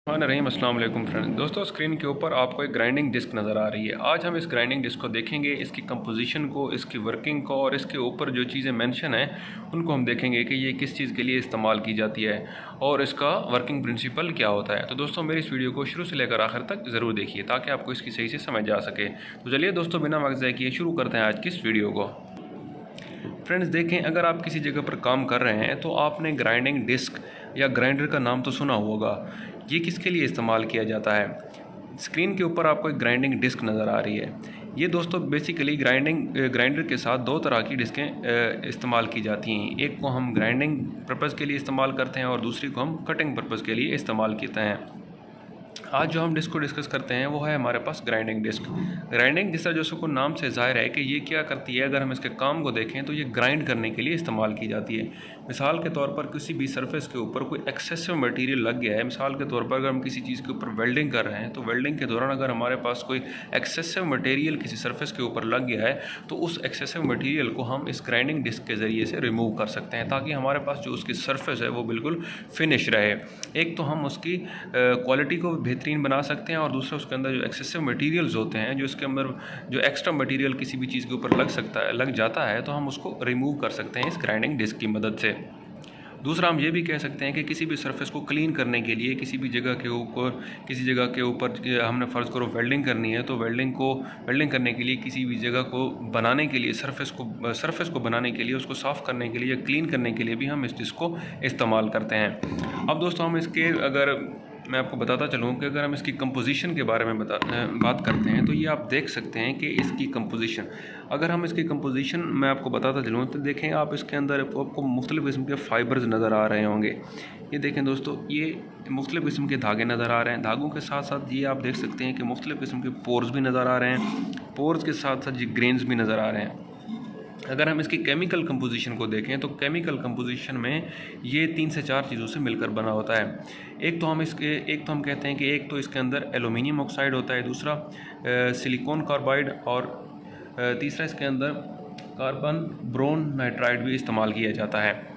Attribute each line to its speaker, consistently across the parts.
Speaker 1: रहीम अस्सलाम वालेकुम फ्रेंड। दोस्तों, स्क्रीन के ऊपर आपको एक ग्राइंडिंग डिस्क नज़र आ रही है। आज हम इस ग्राइंडिंग डिस्क को देखेंगे, इसकी कंपोजिशन को, इसकी वर्किंग को और इसके ऊपर जो चीज़ें मेंशन हैं उनको हम देखेंगे कि ये किस चीज़ के लिए इस्तेमाल की जाती है और इसका वर्किंग प्रिंसिपल क्या होता है। तो दोस्तों, मेरी इस वीडियो को शुरू से लेकर आखिर तक ज़रूर देखिए ताकि आपको इसकी सही से समझ आ सके। तो चलिए दोस्तों, बिना वक्त ज़ाय किए शुरू करते हैं आज की इस वीडियो को। फ्रेंड्स देखें, अगर आप किसी जगह पर काम कर रहे हैं तो आपने ग्राइंडिंग डिस्क या ग्राइंडर का नाम तो सुना होगा। ये किसके लिए इस्तेमाल किया जाता है? स्क्रीन के ऊपर आपको एक ग्राइंडिंग डिस्क नज़र आ रही है। ये दोस्तों बेसिकली ग्राइंडर के साथ दो तरह की डिस्कें इस्तेमाल की जाती हैं। एक को हम ग्राइंडिंग पर्पज़ के लिए इस्तेमाल करते हैं और दूसरी को हम कटिंग पर्पज़ के लिए इस्तेमाल करते हैं। आज जो हम डिस्क को डिस्कस करते हैं वो है हमारे पास ग्राइंडिंग डिस्क। ग्राइंडिंग जिस तरह जो नाम से ज़ाहिर है कि ये क्या करती है, अगर हम इसके काम को देखें तो ये ग्राइंड करने के लिए इस्तेमाल की जाती है। मिसाल के तौर पर किसी भी सरफेस के ऊपर कोई एक्सेसिव मटेरियल लग गया है, मिसाल के तौर पर अगर हम किसी चीज़ के ऊपर वेल्डिंग कर रहे हैं तो वेल्डिंग के दौरान अगर हमारे पास कोई एक्सेसिव मटेरियल किसी सरफेस के ऊपर लग गया है तो उस एक्सेसिव मटेरियल को हम इस ग्राइंडिंग डिस्क के ज़रिए से रिमूव कर सकते हैं ताकि हमारे पास जो उसकी सरफेस है वो बिल्कुल फिनिश रहे। एक तो हम उसकी क्वालिटी को बेहतरीन बना सकते हैं और दूसरा उसके अंदर जो एक्सेसिव मटेरियल्स होते हैं, जो इसके अंदर जो एक्स्ट्रा मटेरियल किसी भी चीज़ के ऊपर लग जाता है तो हम उसको रिमूव कर सकते हैं इस ग्राइंडिंग डिस्क की मदद से। दूसरा हम ये भी कह सकते हैं कि किसी भी सरफेस को क्लीन करने के लिए किसी जगह के ऊपर हमने फ़र्ज़ करो वेल्डिंग करनी है तो वेल्डिंग करने के लिए किसी भी जगह को बनाने के लिए सरफेस को बनाने के लिए, उसको साफ़ करने के लिए या क्लीन करने के लिए भी हम इस डिस्क को इस्तेमाल करते हैं। अब दोस्तों मैं आपको बताता चलूँ कि अगर हम इसकी कंपोजिशन के बारे में बात करते हैं तो ये आप देख सकते हैं कि इसकी कंपोजिशन, अगर हम इसकी कंपोजिशन मैं आपको बताता चलूँ तो देखें आप, इसके अंदर आपको मुख्तलिफ़ किस्म के फ़ाइबर्स नज़र आ रहे होंगे। ये देखें दोस्तों, ये मुख्तलिफ़ किस्म के धागे नज़र आ रहे हैं। धागों के साथ साथ ये आप देख सकते हैं कि मुख्तलिफ़ किस्म के पोर्स भी नज़र आ रहे हैं। पोर्स के साथ साथ ये ग्रेन्स भी नज़र आ रहे हैं। अगर हम इसकी केमिकल कंपोजिशन को देखें तो केमिकल कंपोजिशन में ये 3 से 4 चीज़ों से मिलकर बना होता है। एक तो हम कहते हैं कि एक तो इसके अंदर एल्युमिनियम ऑक्साइड होता है, दूसरा सिलिकॉन कार्बाइड और तीसरा इसके अंदर कार्बन ब्रोन नाइट्राइड भी इस्तेमाल किया जाता है।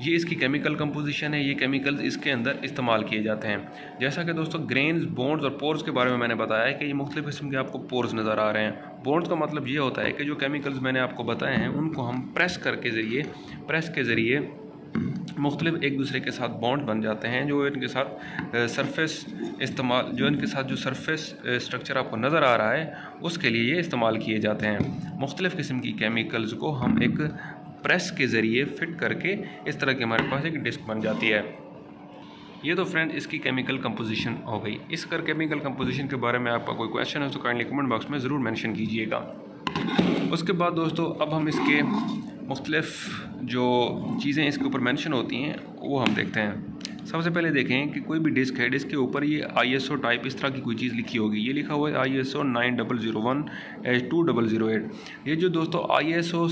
Speaker 1: ये इसकी केमिकल कंपोजिशन है, ये केमिकल्स इसके अंदर इस्तेमाल किए जाते हैं। जैसा कि दोस्तों ग्रेन्स, बोन्ड्स और पोर्स के बारे में मैंने बताया है कि ये मुख्तलिफ़ किस्म के आपको पोर्स नज़र आ रहे हैं। बोन्ड्स का मतलब ये होता है कि जो केमिकल्स मैंने आपको बताए हैं उनको हम प्रेस के ज़रिए मुख्तलिफ एक दूसरे के साथ बॉन्ड बन जाते हैं, जो इनके साथ जो सरफेस स्ट्रक्चर आपको नज़र आ रहा है उसके लिए ये इस्तेमाल किए जाते हैं। मुख्तलिफ़ किस्म की केमिकल्स को हम एक प्रेस के ज़रिए फिट करके इस तरह की हमारे पास एक डिस्क बन जाती है। ये तो फ्रेंड इसकी केमिकल कंपोजिशन हो गई। इस केमिकल कंपोजिशन के बारे में आपका कोई क्वेश्चन है तो काइंडली कमेंट बॉक्स में ज़रूर मेंशन कीजिएगा। उसके बाद दोस्तों अब हम इसके मुख्तलिफ़ जो चीज़ें इसके ऊपर मेंशन होती हैं वो हम देखते हैं। सबसे पहले देखें कि कोई भी डिस्क है, डिस्क के ऊपर ये ISO टाइप इस तरह की कोई चीज़ लिखी होगी। ये लिखा हुआ है ISO 9001/2008। ये जो दोस्तों ISO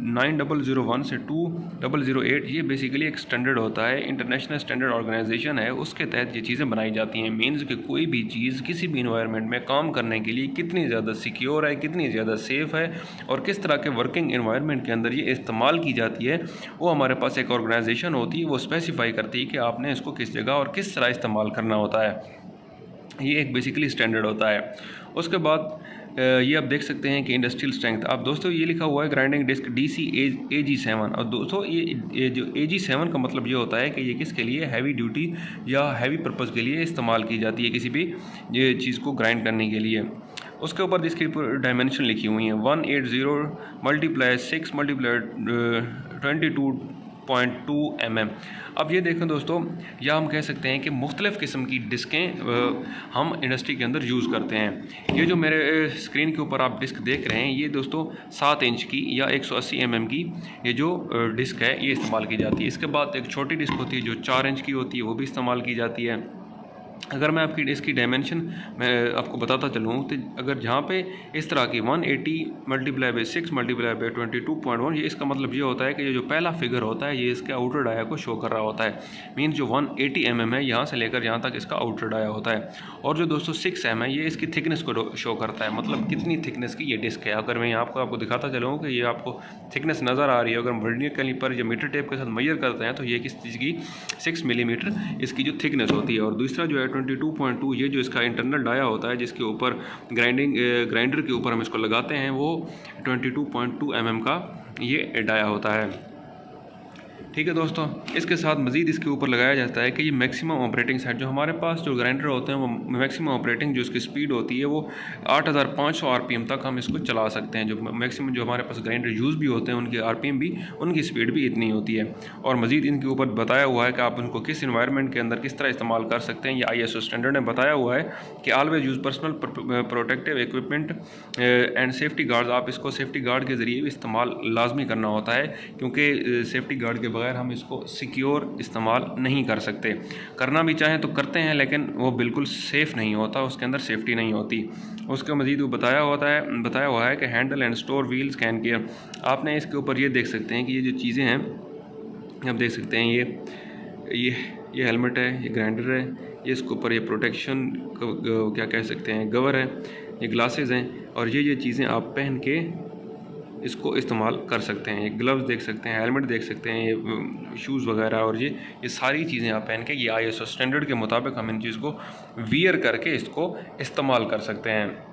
Speaker 1: 9001 से 2008 ये बेसिकली एक स्टैंडर्ड होता है, इंटरनेशनल स्टैंडर्ड ऑर्गेनाइजेशन है, उसके तहत ये चीज़ें बनाई जाती हैं। मीन्स कि कोई भी चीज़ किसी भी इन्वायरमेंट में काम करने के लिए कितनी ज़्यादा सिक्योर है, कितनी ज़्यादा सेफ़ है और किस तरह के वर्किंग इन्वायरमेंट के अंदर ये इस्तेमाल की जाती है, वो हमारे पास एक ऑर्गेनाइजेशन होती है, वो स्पेसिफाई करती है कि आपने इसको किस जगह और किस तरह इस्तेमाल करना होता है। ये एक बेसिकली स्टैंडर्ड होता है। उसके बाद ये आप देख सकते हैं कि इंडस्ट्रियल स्ट्रेंथ। अब दोस्तों ये लिखा हुआ है ग्राइंडिंग डिस्क DC AG7। और दोस्तों ये जो AG7 का मतलब ये होता है कि ये किसके लिए, हैवी ड्यूटी या हैवी पर्पज़ के लिए इस्तेमाल की जाती है, किसी भी ये चीज़ को ग्राइंड करने के लिए। उसके ऊपर जिसकी डायमेंशन लिखी हुई हैं 180 × 6 × 22.2 mm। अब ये देखें दोस्तों, या हम कह सकते हैं कि मुख्तलिफ़ किस्म की डिस्कें हम इंडस्ट्री के अंदर यूज़ करते हैं। ये जो मेरे स्क्रीन के ऊपर आप डिस्क देख रहे हैं ये दोस्तों 7 इंच की या 180 mm की ये जो डिस्क है ये इस्तेमाल की जाती है। इसके बाद एक छोटी डिस्क होती है जो 4 इंच की होती है, वो भी इस्तेमाल की जाती है। अगर मैं आपकी इसकी डायमेंशन मैं आपको बताता चलूँ तो अगर जहाँ पे इस तरह की 180 मल्टीप्लाई बाई 6 मल्टीप्लाई बाई 22.1, ये इसका मतलब ये होता है कि ये जो पहला फिगर होता है ये इसके आउटर डाया को शो कर रहा होता है। मीन्स जो 180 mm है यहाँ से लेकर यहाँ तक इसका आउटर डाया होता है। और जो दोस्तों 6 mm है ये इसकी थिकनेस को शो करता है, मतलब कितनी थिकनेस की ये डिस्क है। अगर मैं आपको दिखाता चलूँ कि ये आपको थिकनेस नज़र आ रही है, अगर हम वर्नियर कैलिपर या मीटर टेप के साथ मेजर करते हैं तो ये किस चीज़ की 6 मिलीमीटर इसकी जो थिकनेस होती है। और दूसरा जो है 22.2, ये जो इसका इंटरनल डाया होता है जिसके ऊपर ग्राइंडर के ऊपर हम इसको लगाते हैं, वो 22.2 mm का ये डाया होता है। ठीक है दोस्तों, इसके साथ मज़ीद इसके ऊपर लगाया जाता है कि ये मैक्सिमम ऑपरेटिंग साइड, जो हमारे पास जो ग्राइंडर होते हैं वो मैक्सिमम ऑपरेटिंग जो इसकी स्पीड होती है वो 8500 RPM तक हम इसको चला सकते हैं। जो मैक्सिमम जो हमारे पास ग्राइंडर यूज़ भी होते हैं उनकी RPM भी, उनकी स्पीड भी इतनी होती है। और मज़ीद इनके ऊपर बताया हुआ है कि आप उनको किस इन्वायरमेंट के अंदर किस तरह इस्तेमाल कर सकते हैं। ये ISO स्टैंडर्ड ने बताया हुआ है कि always use personal protective equipment and safety guards. आप इसको सेफ्टी गार्ड के ज़रिए भी इस्तेमाल लाजमी करना होता है, क्योंकि सेफ्टी गार्ड के बगैर हम इसको सिक्योर इस्तेमाल नहीं कर सकते। करना भी चाहें तो करते हैं, लेकिन वो बिल्कुल सेफ़ नहीं होता, उसके अंदर सेफ्टी नहीं होती। उसके मज़ीद वो बताया हुआ है कि handle and store wheels can care. आपने इसके ऊपर ये देख सकते हैं कि ये जो चीज़ें हैं आप देख सकते हैं, ये हेलमेट है, ये ग्राइंडर है, ये इसके ऊपर ये प्रोटेक्शन क्या कह सकते हैं, कवर है, ये ग्लासेस हैं, और ये चीज़ें आप पहन के इसको इस्तेमाल कर सकते हैं। ये ग्लव्स देख सकते हैं, हेलमेट देख सकते हैं, ये शूज़ वगैरह, और ये सारी चीज़ें आप पहन के ये ISO स्टैंडर्ड के मुताबिक हम इन चीज़ को वियर करके इसको इस्तेमाल कर सकते हैं।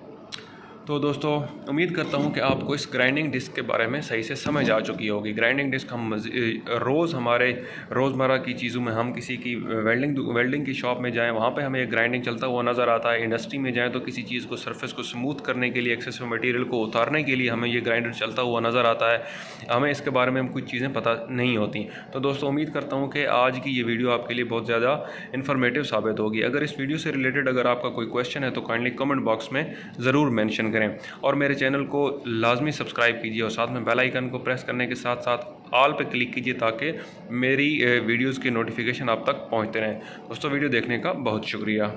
Speaker 1: तो दोस्तों उम्मीद करता हूं कि आपको इस ग्राइंडिंग डिस्क के बारे में सही से समझ आ चुकी होगी। ग्राइंडिंग डिस्क हम रोज़ हमारे रोज़मर्रा की चीज़ों में, हम किसी की वेल्डिंग की शॉप में जाएं वहां पे हमें एक ग्राइंडिंग चलता हुआ नज़र आता है। इंडस्ट्री में जाएं तो किसी चीज़ को, सरफेस को स्मूथ करने के लिए, एक्सेसिव मटेरियल को उतारने के लिए हमें ये ग्राइंडर चलता हुआ नज़र आता है। हमें इसके बारे में कुछ चीज़ें पता नहीं होती। तो दोस्तों उम्मीद करता हूँ कि आज की ये वीडियो आपके लिए बहुत ज़्यादा इन्फॉर्मेटिव साबित होगी। अगर इस वीडियो से रिलेटेड अगर आपका कोई क्वेश्चन है तो काइंडली कमेंट बॉक्स में ज़रूर मेंशन करें, और मेरे चैनल को लाजमी सब्सक्राइब कीजिए और साथ में बेल आइकन को प्रेस करने के साथ साथ ऑल पे क्लिक कीजिए ताकि मेरी वीडियोस की नोटिफिकेशन आप तक पहुंचते रहें। दोस्तों वीडियो देखने का बहुत शुक्रिया।